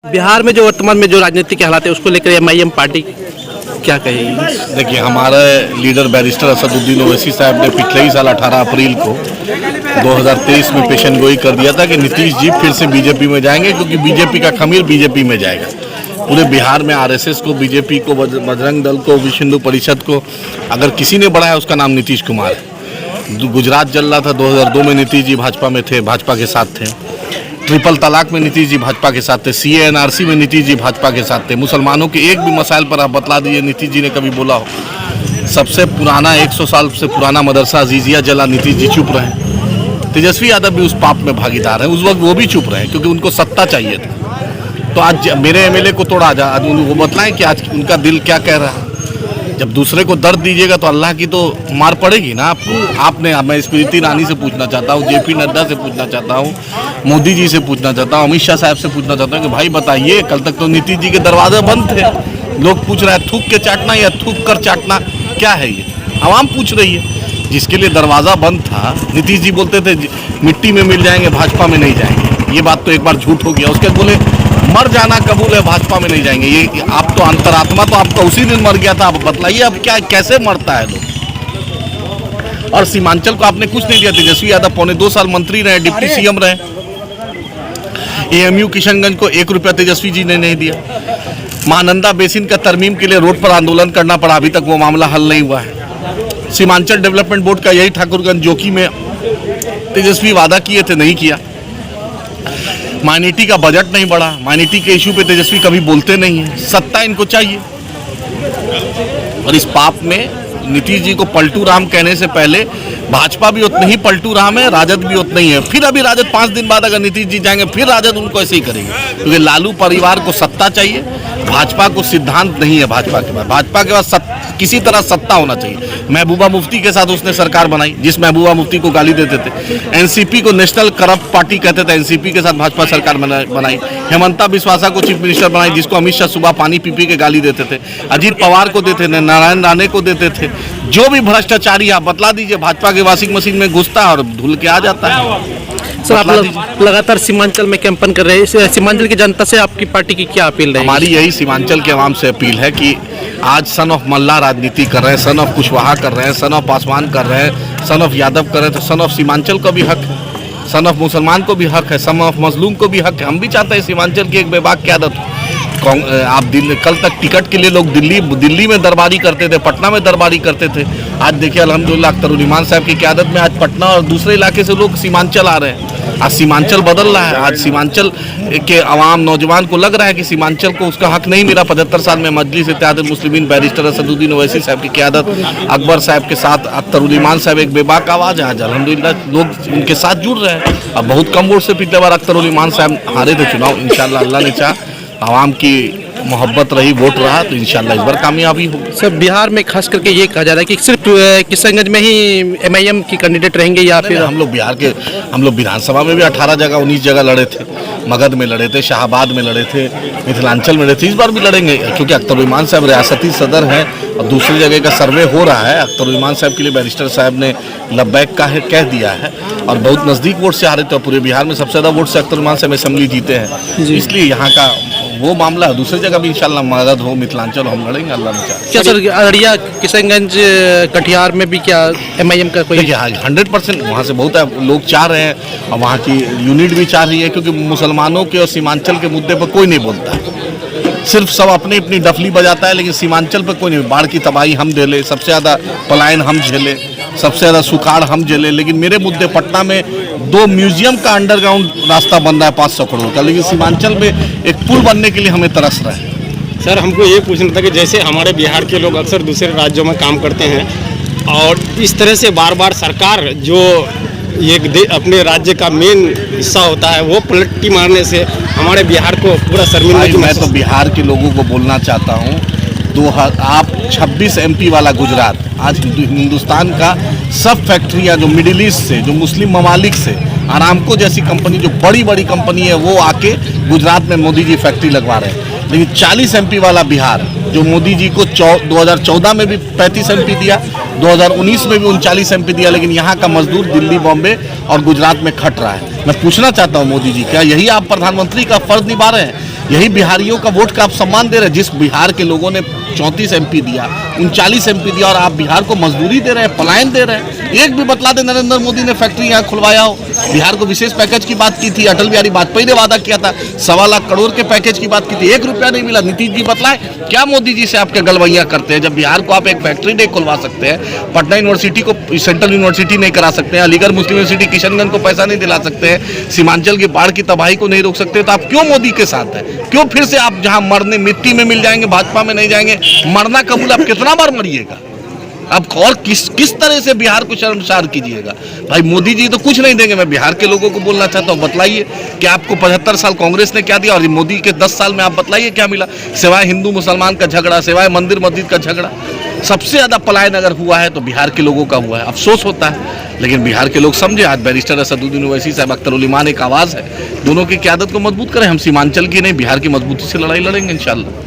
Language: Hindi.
बिहार में जो वर्तमान में जो राजनीतिक हालात है उसको लेकर एमआईएम पार्टी क्या कहेगी? देखिए, हमारे लीडर बैरिस्टर असदुद्दीन ओवैसी साहब ने पिछले ही साल 18 अप्रैल को 2023 में पेशन गोई कर दिया था कि नीतीश जी फिर से बीजेपी में जाएंगे, क्योंकि बीजेपी का खमीर बीजेपी में जाएगा। पूरे बिहार में आरएसएस को, बीजेपी को, बजरंग दल को, विश्व हिंदू परिषद को अगर किसी ने बढ़ाया उसका नाम नीतीश कुमार है। गुजरात जल रहा था 2002 में, नीतीश जी भाजपा में थे, भाजपा के साथ थे। ट्रिपल तलाक में नीतीश जी भाजपा के साथ थे। सीए एनआरसी में नीतीश जी भाजपा के साथ थे। मुसलमानों के एक भी मसाइल पर आप बतला दीजिए नीतीश जी ने कभी बोला हो। सबसे पुराना 100 साल से पुराना मदरसा अजीजिया जला, नीतीश जी चुप रहे। तेजस्वी यादव भी उस पाप में भागीदार है, उस वक्त वो भी चुप रहे क्योंकि उनको सत्ता चाहिए था। तो आज मेरे एमएलए को तोड़ा जा, आज वो बतलाएं कि आज उनका दिल क्या कह रहा है। जब दूसरे को दर्द दीजिएगा तो अल्लाह की तो मार पड़ेगी ना आपको। आपने, मैं स्मृति ईरानी से पूछना चाहता हूँ, जेपी नड्डा से पूछना चाहता हूँ, मोदी जी से पूछना चाहता हूँ, अमित शाह साहब से पूछना चाहता हूँ कि भाई बताइए, कल तक तो नीतीश जी के दरवाजे बंद थे। लोग पूछ रहे हैं थूक के चाटना या थूक कर चाटना क्या है ये, आवाम पूछ रही है। जिसके लिए दरवाज़ा बंद था, नीतीश जी बोलते थे मिट्टी में मिल जाएंगे, भाजपा में नहीं जाएंगे। ये बात तो एक बार झूठ हो गया। उसके बोले मर जाना कबूल है, भाजपा में नहीं जाएंगे। ये आप तो अंतरात्मा तो आपका उसी दिन मर गया था। आप बतलाइए अब क्या, कैसे मरता है लोग। और सीमांचल को आपने कुछ नहीं दिया। तेजस्वी यादव 2.25 साल मंत्री रहे, डिप्टी सीएम रहे। एएमयू किशनगंज को 1 रुपया तेजस्वी जी ने नहीं दिया। महानंदा बेसिन का तरमीम के लिए रोड पर आंदोलन करना पड़ा, अभी तक वो मामला हल नहीं हुआ है। सीमांचल डेवलपमेंट बोर्ड का यही ठाकुरगंज जोकी में तेजस्वी वादा किए थे, नहीं किया। माइनॉरिटी का बजट नहीं बढ़ा। माइनॉरिटी के इशू पे तेजस्वी कभी बोलते नहीं है। सत्ता इनको चाहिए। और इस पाप में नीतीश जी को पलटू राम कहने से पहले भाजपा भी उतनी ही पलटू राम है, राजद भी उतना ही है। फिर अभी राजद 5 दिन बाद अगर नीतीश जी जाएंगे फिर राजद उनको ऐसे ही करेंगे, क्योंकि लालू परिवार को सत्ता चाहिए, भाजपा को सिद्धांत नहीं है। भाजपा के पास किसी तरह सत्ता होना चाहिए। महबूबा मुफ्ती के साथ उसने सरकार बनाई, जिस महबूबा मुफ्ती को गाली देते थे। एनसीपी को नेशनल करप्ट पार्टी कहते थे, एनसीपी के साथ भाजपा सरकार बनाई। हेमंता बिस्वासा को चीफ मिनिस्टर बनाई, जिसको अमित शाह सुबह पानी पी के गाली देते थे। अजीत पवार को देते थे, नारायण राणे को देते थे। जो भी भ्रष्टाचारी आप बतला दीजिए, भाजपा के वॉशिंग मशीन में घुसता है और धुल के आ जाता है। सर, आप लगातार सीमांचल में कैंपेन कर रहे हैं। सीमांचल की जनता से आपकी पार्टी की क्या अपील है? हमारी यही सीमांचल के आवाम से अपील है कि आज सन ऑफ मल्ला राजनीति कर रहे हैं, सन ऑफ कुशवाहा कर रहे हैं, सन ऑफ पासवान कर रहे हैं, सन ऑफ यादव कर रहे हैं, तो सन ऑफ सीमांचल को भी हक है, सन ऑफ मुसलमान को भी हक है, सन ऑफ मजलूम को भी हक है। हम भी चाहते हैं सीमांचल की एक बेबाक क़यादत हो। आप कल तक टिकट के लिए लोग दिल्ली में दरबारी करते थे, पटना में दरबारी करते थे। आज देखिए अल्हम्दुलिल्लाह अख्तरुल ईमान साहब की क़यादत में आज पटना और दूसरे इलाके से लोग सीमांचल आ रहे हैं। आज सीमांचल बदल रहा है। आज सीमांचल के अवाम, नौजवान को लग रहा है कि सीमांचल को उसका हक नहीं मिला। 75 साल में मजलिस इत्तेहादुल मुस्लिमीन बैरिस्टर असदुद्दीन ओवैसी साहब की क़यादत, अकबर साहब के साथ अख्तरुल ईमान साहब एक बेबाक आवाज़ है। आज अल्हम्दुलिल्लाह लोग उनके साथ जुड़ रहे हैं। अब बहुत कम वोट से पिछले बार अख्तरुल ईमान साहब हारे थे चुनाव। इंशाअल्लाह अल्लाह ने चाहा, आवाम की मोहब्बत रही, वोट रहा, तो इंशाल्लाह इस बार कामयाबी हो। सर, बिहार में खास करके ये कहा जा रहा है कि सिर्फ किशनगंज में ही एमआईएम की कैंडिडेट रहेंगे या फिर? हम लोग विधानसभा में भी 18 जगह 19 जगह लड़े थे। मगध में लड़े थे, शाहाबाद में लड़े थे, मिथिलांचल में लड़े थे। इस बार भी लड़ेंगे, क्योंकि अख्तरुल ईमान साहब रियासती सदर हैं और दूसरी जगह का सर्वे हो रहा है। अख्तरुल ईमान साहब के लिए बैरिस्टर साहब ने लब्बैक कह दिया है और बहुत नज़दीक वोट से हारे थे। पूरे बिहार में सबसे ज़्यादा वोट से अख्तरुल ईमान साहब असेंबली जीते हैं, इसलिए यहाँ का वो मामला है। दूसरी जगह भी इंशाल्लाह मगध हो, मिथिलांचल हो, हम लड़ेंगे अल्लाह ने चाहा। क्या सर, अररिया, किशनगंज, कटिहार में भी क्या एमआईएम का कोई? 100% वहाँ से बहुत है, लोग चाह रहे हैं और वहाँ की यूनिट भी चाह रही है, क्योंकि मुसलमानों के और सीमांचल के मुद्दे पर कोई नहीं बोलता है। सिर्फ सब अपनी अपनी डफली बजाता है, लेकिन सीमांचल पर कोई नहीं। बाढ़ की तबाही हम झेले, सबसे ज़्यादा पलायन हम झेले, सबसे ज़्यादा सुखाड़ हम झेले, लेकिन मेरे मुद्दे पटना में 2 म्यूजियम का अंडरग्राउंड रास्ता बन रहा है 500 करोड़ का, लेकिन सीमांचल में एक पुल बनने के लिए हमें तरस रहा है। सर, हमको ये पूछना था कि जैसे हमारे बिहार के लोग अक्सर दूसरे राज्यों में काम करते हैं और इस तरह से बार बार सरकार जो ये अपने राज्य का मेन हिस्सा होता है वो पलटी मारने से हमारे बिहार को पूरा शर्मिंदा। मैं तो बिहार के लोगों को बोलना चाहता हूँ, आप 26 एमपी वाला गुजरात, आज हिंदुस्तान का सब फैक्ट्रियाँ जो मिडिल ईस्ट से, जो मुस्लिम ममालिक से, आरामको जैसी कंपनी जो बड़ी बड़ी कंपनी है वो आके गुजरात में मोदी जी फैक्ट्री लगवा रहे हैं। लेकिन 40 एमपी वाला बिहार, जो मोदी जी को 2014 में भी 35 एमपी दिया, 2019 में भी 39 एमपी दिया, लेकिन यहाँ का मजदूर दिल्ली, बॉम्बे और गुजरात में खट रहा है। मैं पूछना चाहता हूँ मोदी जी, क्या यही आप प्रधानमंत्री का फर्ज निभा रहे हैं? यही बिहारियों का वोट का आप सम्मान दे रहे हैं। जिस बिहार के लोगों ने 34 MP दिया, 39 MP दिया, और आप बिहार को मजदूरी दे रहे हैं, पलायन दे रहे हैं। एक भी बतला दे नरेंद्र मोदी ने फैक्ट्री यहाँ खुलवाया हो। बिहार को विशेष पैकेज की बात की थी, अटल बिहारी वाजपेयी ने वादा किया था, 1.25 लाख करोड़ के पैकेज की बात की थी, 1 रुपया नहीं मिला। नीतीश जी बतलाए क्या मोदी जी से आपके गलवैया करते हैं? जब बिहार को आप एक फैक्ट्री नहीं खुलवा सकते हैं, पटना यूनिवर्सिटी को सेंट्रल यूनिवर्सिटी नहीं करा सकते हैं, अलीगढ़ मुस्लिम यूनिवर्सिटी किशनगंज को पैसा नहीं दिला सकते हैं, सीमांचल की बाढ़ की तबाही को नहीं रोक सकते, तो आप क्यों मोदी के साथ हैं? क्यों फिर से आप जहां मरने मिट्टी में मिल जाएंगे, भाजपा में नहीं जाएंगे? मरना कबूल, आप कितना बार मरिएगा? अब और किस तरह से बिहार को शर्मसार कीजिएगा? भाई मोदी जी तो कुछ नहीं देंगे। मैं बिहार के लोगों को बोलना चाहता हूँ, बतलाइए कि आपको 75 साल कांग्रेस ने क्या दिया, और मोदी के 10 साल में आप बतलाइए क्या मिला, सिवाय हिंदू मुसलमान का झगड़ा, सिवाय मंदिर मस्जिद का झगड़ा। सबसे ज़्यादा पलायन अगर हुआ है तो बिहार के लोगों का हुआ है। अफसोस होता है, लेकिन बिहार के लोग समझे। आज बैरिस्टर असदुद्दीन ओवैसी साहब, अख्तर उल ईमान एक आवाज़ है, दोनों की क़यादत को मजबूत करें। हम सीमांचल की नहीं, बिहार की मजबूती से लड़ाई लड़ेंगे इंशाल्लाह।